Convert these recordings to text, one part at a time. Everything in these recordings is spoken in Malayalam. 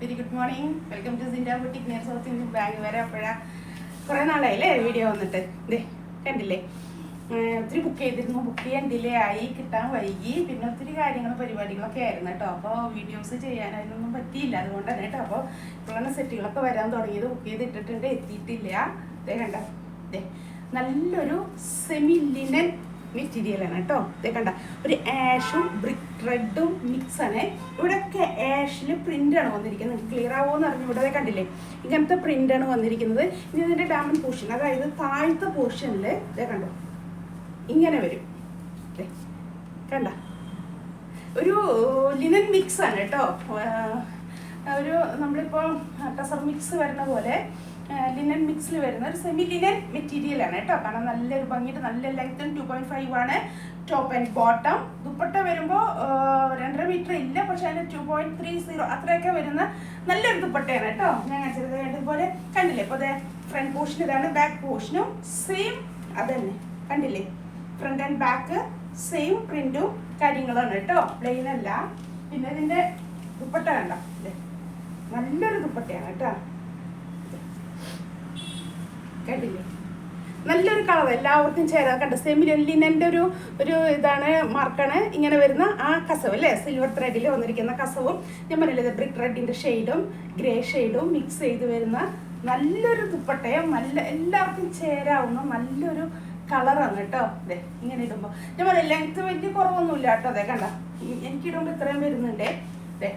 Very good morning. Welcome to സിൻഡ boutique near South Indian Bank വരെ. അപ്പോഴാ കുറേ നാളായില്ലേ വീഡിയോ വന്നിട്ട്. ഇതേ കണ്ടില്ലേ, ഒത്തിരി ബുക്ക് ചെയ്തിരുന്നു. ബുക്ക് ചെയ്യാൻ ഡിലേ ആയി, കിട്ടാൻ വൈകി, പിന്നെ ഒത്തിരി കാര്യങ്ങളും പരിപാടികളൊക്കെ ആയിരുന്നു കേട്ടോ. അപ്പോൾ വീഡിയോസ് ചെയ്യാൻ അതിനൊന്നും പറ്റിയില്ല, അതുകൊണ്ട് തന്നെ കേട്ടോ. അപ്പോൾ ഇപ്പോഴാണ് സെറ്റുകളൊക്കെ വരാൻ തുടങ്ങിയത്. ബുക്ക് ചെയ്തിട്ടിട്ടുണ്ട്, എത്തിയിട്ടില്ല. ഇതേ കണ്ട, ഇതേ നല്ലൊരു സെമി ലിനൻ മെറ്റീരിയലാണ് കേട്ടോ. ഇതേ കണ്ട, ഒരു ആഷും ബ്രിക്ക് റെഡും മിക്സാണ്. ഇവിടെയൊക്കെ ആഷിൽ പ്രിൻ്റാണ് വന്നിരിക്കുന്നത്. നിങ്ങൾക്ക് ക്ലിയർ ആവുമെന്ന് അറിഞ്ഞു. ഇവിടെ കണ്ടില്ലേ, ഇങ്ങനത്തെ പ്രിൻ്റാണ് വന്നിരിക്കുന്നത്. ഇനി ഇതിൻ്റെ ഡാമൻ പോർഷൻ, അതായത് താഴത്തെ പോർഷനിൽ ഇതേ കണ്ടോ ഇങ്ങനെ വരും. കണ്ട, ഒരു ലിനൻ മിക്സ് ആണ് കേട്ടോ. ഒരു നമ്മളിപ്പോൾ ടസർ മിക്സ് വരുന്ന പോലെ ലിനൻ മിക്സിൽ വരുന്ന ഒരു സെമി ലിനൻ മെറ്റീരിയലാണ് കേട്ടോ. കാരണം നല്ലൊരു ഭംഗിയിട്ട് നല്ല ലെങ്ത്തും 2.5 ആണ് ടോപ്പ് ആൻഡ് ബോട്ടം. ദുപ്പട്ട വരുമ്പോൾ 2.5 മീറ്റർ ഇല്ല, പക്ഷെ അതിന് 2.30 അത്രയൊക്കെ വരുന്ന നല്ലൊരു ദുപ്പട്ടയാണ് കേട്ടോ. ഞാൻ കാണിച്ചത് ഇതുപോലെ കണ്ടില്ലേ. ഇപ്പോൾ അതെ ഫ്രണ്ട് പോർഷൻ ഇതാണ്, ബാക്ക് പോർഷനും സെയിം അതന്നെ. കണ്ടില്ലേ, ഫ്രണ്ട് ആൻഡ് ബാക്ക് സെയിം പ്രിന്റും കാര്യങ്ങളാണ് കേട്ടോ, പ്ലെയിൻ അല്ല. പിന്നെ ഇതിൻ്റെ ദുപ്പട്ട കണ്ട, നല്ലൊരു ദുപ്പട്ടയാണ് കേട്ടോ. കണ്ടില്ലേ, നല്ലൊരു കളർ, എല്ലാവർക്കും ചേരാൻ. കണ്ട, സെമി ലിനൻ്റെ ഒരു ഇതാണ്, മാർക്കാണ് ഇങ്ങനെ വരുന്ന ആ കസവ് അല്ലേ, സിൽവർ ത്രെഡിൽ വന്നിരിക്കുന്ന കസവും ഞാൻ പറഞ്ഞില്ലേ ബ്രിക്ക് റെഡിൻ്റെ ഷെയ്ഡും ഗ്രേ ഷെയ്ഡും മിക്സ് ചെയ്ത് വരുന്ന നല്ലൊരു ദുപ്പട്ടയും നല്ല എല്ലാവർക്കും ചേരാവുന്ന നല്ലൊരു കളറാണ് കേട്ടോ. അതെ ഇങ്ങനെ ഇടുമ്പോൾ ഞാൻ പറയാം ലെങ്ത്ത് വലിയ കുറവൊന്നുമില്ല കേട്ടോ. അതെ കണ്ട, എനിക്കിടുമ്പോൾ ഇത്രയും വരുന്നുണ്ടേ. അതെ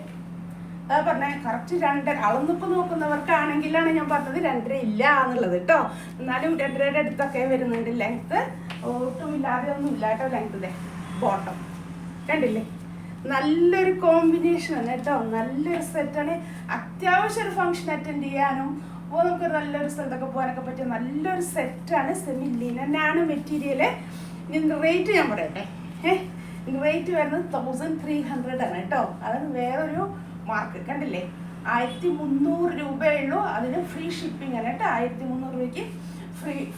അത് പറഞ്ഞ കറക്റ്റ് 2.5 അളന്നിപ്പോൾ നോക്കുന്നവർക്കാണെങ്കിലാണ് ഞാൻ പറഞ്ഞത് 2.5 ഇല്ല എന്നുള്ളത് കേട്ടോ. എന്നാലും 2.5 അടുത്തൊക്കെ വരുന്നുണ്ട് ലെങ്ത്ത്. ഒട്ടും ഇല്ലാതെ ഒന്നും ഇല്ല കേട്ടോ ലെങ്ത്ത്. ഇതേ ബോട്ടം കണ്ടില്ലേ, നല്ലൊരു കോമ്പിനേഷനാണ് കേട്ടോ, നല്ലൊരു സെറ്റാണ്. അത്യാവശ്യം ഒരു ഫംഗ്ഷൻ അറ്റൻഡ് ചെയ്യാനും അപ്പോൾ നമുക്ക് നല്ലൊരു സ്ഥലത്തൊക്കെ പോകാനൊക്കെ പറ്റിയ നല്ലൊരു സെറ്റാണ്. സെമി ലിനനാണ് മെറ്റീരിയല്. ഇതിൻ്റെ റേറ്റ് ഞാൻ പറയട്ടെ. റേറ്റ് വരുന്നത് 1300 ആണ് കേട്ടോ. അതാണ് വേറൊരു മാർക്ക്. കണ്ടില്ലേ, 1300 രൂപയേ ഉള്ളൂ. അതിന് ഫ്രീ ഷിപ്പിംഗ് ആണ് കേട്ടോ. 1300 രൂപയ്ക്ക്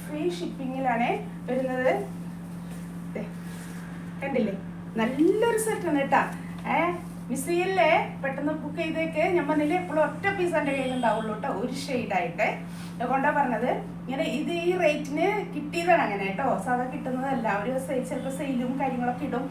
ഫ്രീ ഷിപ്പിങ്ങിലാണ് വരുന്നത്. കണ്ടില്ലേ, നല്ലൊരു സെറ്റാണ് കേട്ടോ. മിസ് ചെയ്യല്ലേ, പെട്ടെന്ന് ബുക്ക് ചെയ്തേക്ക്. ഞാൻ പറഞ്ഞില്ലേ എപ്പോഴും ഒറ്റ പീസ് എൻ്റെ കയ്യിലുണ്ടാവുള്ളൂ കേട്ടോ, ഒരു ഷെയ്ഡായിട്ട്. അതുകൊണ്ടാണ് പറഞ്ഞത്. ഇങ്ങനെ ഇത് ഈ റേറ്റിന് കിട്ടിയതാണ് അങ്ങനെ കേട്ടോ, സാധാ കിട്ടുന്നതല്ല. ഒരു ചിലപ്പോൾ സെയിലും കാര്യങ്ങളൊക്കെ ഇടും.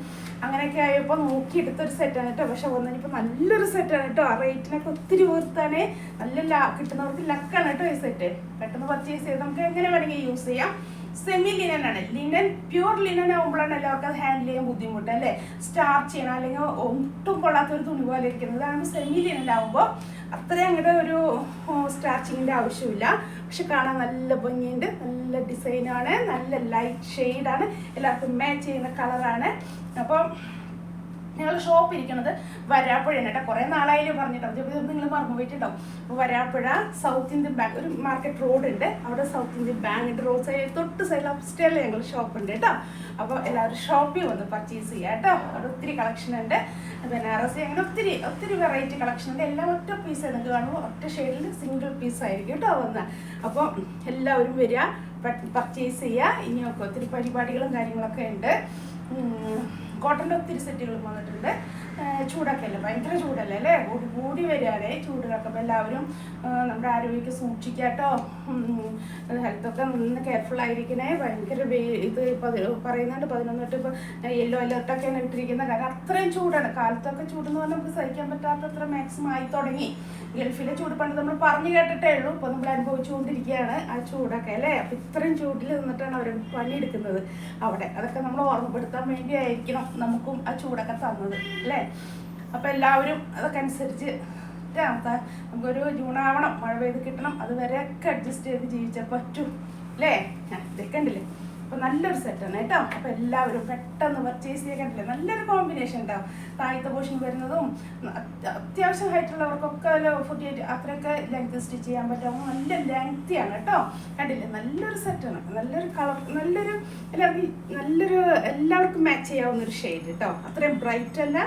അങ്ങനെയൊക്കെ ആയപ്പോൾ നോക്കിയെടുത്തൊരു സെറ്റാണ് കേട്ടോ. പക്ഷെ വന്നിപ്പോൾ നല്ലൊരു സെറ്റാണ് കേട്ടോ. ആ റേറ്റിനൊക്കെ ഒത്തിരി വർത്താണേ. നല്ല കിട്ടുന്നവർക്ക് ലക്കാണ് കേട്ടോ ഈ സെറ്റ്. പെട്ടെന്ന് പർച്ചേസ് ചെയ്ത് നമുക്ക് എങ്ങനെ വേണമെങ്കിൽ യൂസ് ചെയ്യാം. സെമി ലിനൻ ആണ്. ലിനൻ പ്യൂർ ലിനൻ ആകുമ്പോഴാണ് എല്ലാവർക്കും അത് ഹാൻഡിൽ ചെയ്യാൻ ബുദ്ധിമുട്ട് അല്ലേ, സ്റ്റാർച്ച് ചെയ്യണം, അല്ലെങ്കിൽ ഒട്ടും കൊള്ളാത്തൊരു തുണി പോലെ ഇരിക്കുന്നത്. അതാണ് സെമി ലിനനാകുമ്പോൾ അത്രയും അങ്ങോട്ട് ഒരു സ്റ്റാർച്ചിങ്ങിൻ്റെ ആവശ്യമില്ല. പക്ഷെ കാണാൻ നല്ല ഭംഗിയുണ്ട്, നല്ല ഡിസൈനാണ്, നല്ല ലൈറ്റ് ഷെയ്ഡാണ്, എല്ലാവർക്കും മാച്ച് ചെയ്യുന്ന കളറാണ്. അപ്പോൾ ഞങ്ങൾ ഷോപ്പ് ഇരിക്കുന്നത് വരാപ്പുഴയാണ് കേട്ടോ. കുറേ നാളായാലും പറഞ്ഞിട്ടുണ്ടാവും, ചിലപ്പോൾ നിങ്ങൾ മറന്നു പോയിട്ടുണ്ടാവും. അപ്പോൾ വരാപ്പുഴ സൗത്ത് ഇന്ത്യൻ ബാങ്ക് ഒരു മാർക്കറ്റ് റോഡ് ഉണ്ട്, അവിടെ south Indian bank road side തൊട്ട് സൈഡിൽ അപ്സ്റ്റേറിൽ ഞങ്ങൾ ഷോപ്പ് ഉണ്ട് കേട്ടോ. അപ്പോൾ എല്ലാവരും ഷോപ്പിൽ വന്ന് പർച്ചേസ് ചെയ്യുക കേട്ടോ. അവിടെ ഒത്തിരി കളക്ഷൻ ഉണ്ട്. ബനാറസി അങ്ങനെ ഒത്തിരി വെറൈറ്റി കളക്ഷൻ ഉണ്ട്. എല്ലാം ഒറ്റ പീസ് നിങ്ങൾക്ക് കാണുമ്പോൾ ഒറ്റ ഷെയ്ഡിൽ സിംഗിൾ പീസ് ആയിരിക്കും കേട്ടോ വന്ന്. അപ്പോൾ എല്ലാവരും വരിക, പർച്ചേസ് ചെയ്യുക. ഇനിയൊക്കെ ഒത്തിരി പരിപാടികളും കാര്യങ്ങളൊക്കെ ഉണ്ട്. കോട്ടൻ്റെ ഒത്തിരി സെറ്റുകൾ വന്നിട്ടുണ്ട്. ചൂടൊക്കെ അല്ലേ, ഭയങ്കര ചൂടല്ലേ അല്ലേ, കൂടി വരികയാണേ ചൂടിലൊക്കെ. അപ്പോൾ എല്ലാവരും നമ്മുടെ ആരോഗ്യമൊക്കെ സൂക്ഷിക്കാട്ടോ. ഹെൽത്തൊക്കെ നിന്ന് കെയർഫുൾ ആയിരിക്കണേ. ഭയങ്കര ഇത് പറയുന്നുണ്ട് 11 തൊട്ട് ഇപ്പോൾ യെല്ലോ അലേർട്ടൊക്കെയാണ് ഇട്ടിരിക്കുന്നത്. കാരണം അത്രയും ചൂടാണ്. കാലത്തൊക്കെ ചൂടെന്ന് പറഞ്ഞാൽ നമുക്ക് സഹിക്കാൻ പറ്റാത്തത്ര മാക്സിമം ആയി തുടങ്ങി. ഗൾഫിലെ ചൂട് പണ്ട് നമ്മൾ പറഞ്ഞു കേട്ടിട്ടേ ഉള്ളൂ, ഇപ്പോൾ നമ്മൾ അനുഭവിച്ചുകൊണ്ടിരിക്കുകയാണ് ആ ചൂടൊക്കെ അല്ലേ. അപ്പോൾ ഇത്രയും ചൂടിൽ നിന്നിട്ടാണ് അവർ പണിയെടുക്കുന്നത് അവിടെ. അതൊക്കെ നമ്മൾ ഓർമ്മപ്പെടുത്താൻ വേണ്ടിയായിരിക്കണം നമുക്കും ആ ചൂടൊക്കെ തന്നത് അല്ലേ. അപ്പോൾ എല്ലാവരും അതൊക്കെ അനുസരിച്ച് നമുക്കൊരു ജൂണാവണം, മഴ പെയ്ത് കിട്ടണം, അതുവരെയൊക്കെ അഡ്ജസ്റ്റ് ചെയ്ത് ജീവിച്ചാൽ പറ്റും അല്ലേ. ഇതൊക്കെ ഉണ്ടല്ലേ. അപ്പോൾ നല്ലൊരു സെറ്റാണ് കേട്ടോ. അപ്പോൾ എല്ലാവരും പെട്ടെന്ന് പർച്ചേസ് ചെയ്യാൻ. കണ്ടില്ലേ, നല്ലൊരു കോമ്പിനേഷൻ ഉണ്ടാവും. താഴത്തെ പോർഷൻ വരുന്നതും അത്യാവശ്യം ഹൈറ്റുള്ളവർക്കൊക്കെ 48 അത്രയൊക്കെ ലെങ്ത് സ്റ്റിച്ച് ചെയ്യാൻ പറ്റും. നല്ല ലെങ്തിയാണ് കേട്ടോ. കണ്ടില്ലേ, നല്ലൊരു സെറ്റാണ്, നല്ലൊരു കളർ, എല്ലാവർക്കും മാച്ച് ചെയ്യാവുന്നൊരു ഷെയ്ഡ് കേട്ടോ. അത്രയും ബ്രൈറ്റ് അല്ല,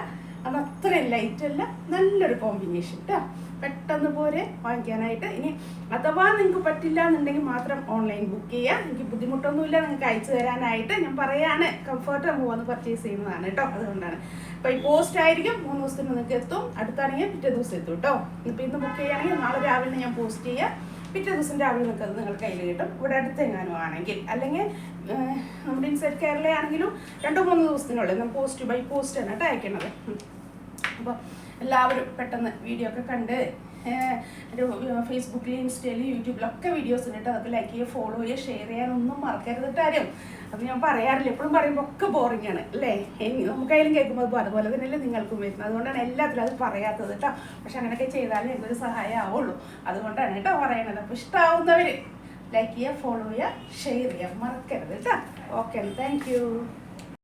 അത് അത്രയും ലൈറ്റല്ല, നല്ലൊരു കോമ്പിനേഷൻ കേട്ടോ. പെട്ടെന്ന് പോരെ വാങ്ങിക്കാനായിട്ട്. ഇനി അഥവാ നിങ്ങൾക്ക് പറ്റില്ല എന്നുണ്ടെങ്കിൽ മാത്രം ഓൺലൈൻ ബുക്ക് ചെയ്യുക. എനിക്ക് ബുദ്ധിമുട്ടൊന്നുമില്ല നിങ്ങൾക്ക് അയച്ചു തരാനായിട്ട്. ഞാൻ പറയാണ് കംഫർട്ട് വന്ന് പർച്ചേസ് ചെയ്യുന്നതാണ് കേട്ടോ. അതുകൊണ്ടാണ് ഇപ്പോൾ ഈ പോസ്റ്റ് ആയിരിക്കും 3 ദിവസത്തിന് നിങ്ങൾക്ക് എത്തും, അടുത്താണെങ്കിൽ പിറ്റേ ദിവസം എത്തും കേട്ടോ. ഇപ്പോൾ ഇന്ന് ബുക്ക് ചെയ്യുകയാണെങ്കിൽ നാളെ രാവിലെ ഞാൻ പോസ്റ്റ് ചെയ്യാം, പിറ്റേ ദിവസം രാവിലെ നിങ്ങൾക്ക് അത് നിങ്ങളുടെ കയ്യിൽ കിട്ടും. ഇവിടെ അടുത്തെങ്ങാനും ആണെങ്കിൽ, അല്ലെങ്കിൽ നമ്മുടെ ഇൻസൈഡ് കേരള ആണെങ്കിലും 2-3 ദിവസത്തിനുള്ളിൽ നമ്മൾ പോസ്റ്റ് ബൈ പോസ്റ്റ് ആണ് കേട്ടോ അയക്കണത്. അപ്പോൾ എല്ലാവരും പെട്ടെന്ന് വീഡിയോ ഒക്കെ കണ്ട് ഒരു ഫേസ്ബുക്കിൽ ഇൻസ്റ്റയിൽ യൂട്യൂബിലൊക്കെ വീഡിയോസ് ഉണ്ട്. അതൊക്കെ ലൈക്ക് ചെയ്യുക, ഫോളോ ചെയ്യുക, ഷെയർ ചെയ്യാനൊന്നും മറക്കരുത് ആരും. അത് ഞാൻ പറയാറില്ല, എപ്പോഴും പറയുമ്പോൾ ഒക്കെ ബോറിംഗ് ആണ് അല്ലേ. നമുക്കായാലും കേൾക്കുമ്പോൾ അതുപോലെ തന്നെയല്ലേ നിങ്ങൾക്കും വരുന്നത്. അതുകൊണ്ടാണ് എല്ലാത്തിലും അത് പറയാത്തത് കേട്ടോ. പക്ഷെ അങ്ങനെയൊക്കെ ചെയ്താലേ എന്തൊരു സഹായം ആവുള്ളൂ. അതുകൊണ്ടാണ് കേട്ടോ പറയണത്. അപ്പോൾ ഇഷ്ടമാവുന്നവർ ലൈക്ക് ചെയ്യുക, ഫോളോ ചെയ്യുക, ഷെയർ ചെയ്യുക മറക്കരുത് കേട്ടോ. Okay, thank you.